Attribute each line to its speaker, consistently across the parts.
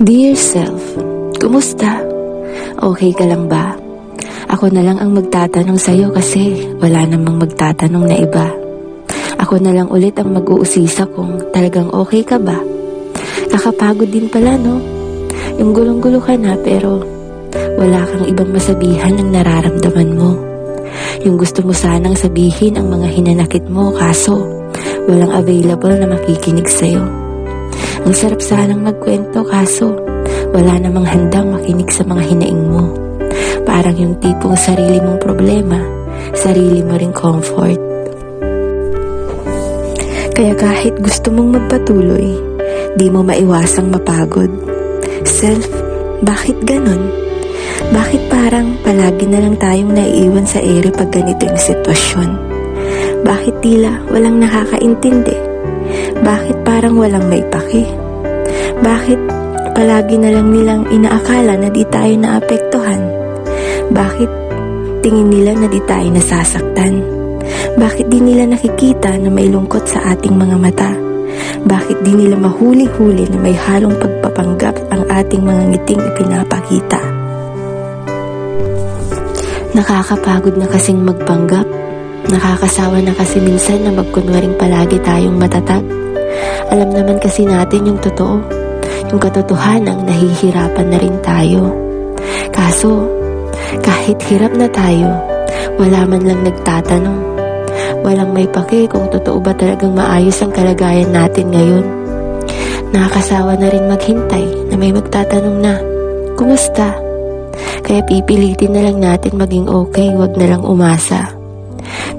Speaker 1: Dear self, kumusta? Okay ka lang ba? Ako na lang ang magtatanong sa'yo kasi wala namang magtatanong na iba. Ako na lang ulit ang mag-uusisa kung talagang okay ka ba. Kakapagod din pala, no? Yung gulong-gulo ka na pero wala kang ibang masabihan ng nararamdaman mo. Yung gusto mo sanang sabihin ang mga hinanakit mo kaso walang available na makikinig sa'yo. Ang sarap sanang magkwento kaso wala namang handang makinig sa mga hinaing mo. Parang yung tipong sarili mong problema, sarili mo ring comfort. Kaya kahit gusto mong magpatuloy, di mo maiwasang mapagod. Self, bakit ganon? Bakit parang palagi na lang tayong naiiwan sa ere pag ganito yung sitwasyon? Bakit tila walang nakakaintindi? Bakit parang walang may paki? Bakit palagi na lang nilang inaakala na di tayo naapektuhan? Bakit tingin nila na di tayo nasasaktan? Bakit di nila nakikita na may lungkot sa ating mga mata? Bakit di nila mahuli-huli na may halong pagpapanggap ang ating mga ngiting ipinapakita? Nakakapagod na kasing magpanggap. Nakakasawa na kasi minsan na magkunwaring palagi tayong matatag. Alam naman kasi natin yung totoo, yung katotohanang nahihirapan na rin tayo. Kaso, kahit hirap na tayo, wala man lang nagtatanong. Walang may pake kung totoo ba talagang maayos ang kalagayan natin ngayon. Nakakasawa na rin maghintay na may magtatanong na, kumusta? Kaya pipilitin na lang natin maging okay, wag na lang umasa.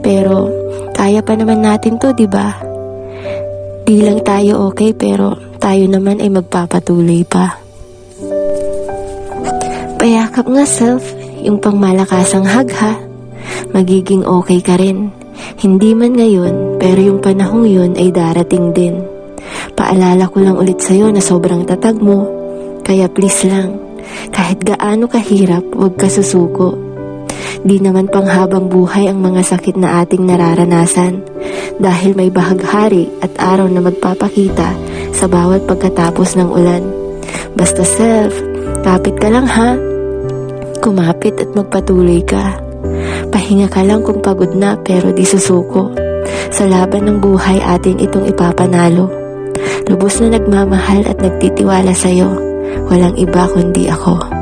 Speaker 1: Pero, kaya pa naman natin to, di ba? Di lang tayo okay, pero tayo naman ay magpapatuloy pa. Payakap nga self, yung pangmalakasang hug ha. Magiging okay ka rin. Hindi man ngayon, pero yung panahong yun ay darating din. Paalala ko lang ulit sa'yo na sobrang tatag mo. Kaya please lang, kahit gaano kahirap, huwag ka susuko. Di naman panghabang buhay ang mga sakit na ating nararanasan dahil may bahaghari at araw na magpapakita sa bawat pagkatapos ng ulan. Basta self, kapit ka lang ha. Kumapit at magpatuloy ka. Pahinga ka lang kung pagod na pero di susuko. Sa laban ng buhay atin itong ipapanalo. Lubos na nagmamahal at nagtitiwala sa'yo. Walang iba kundi ako.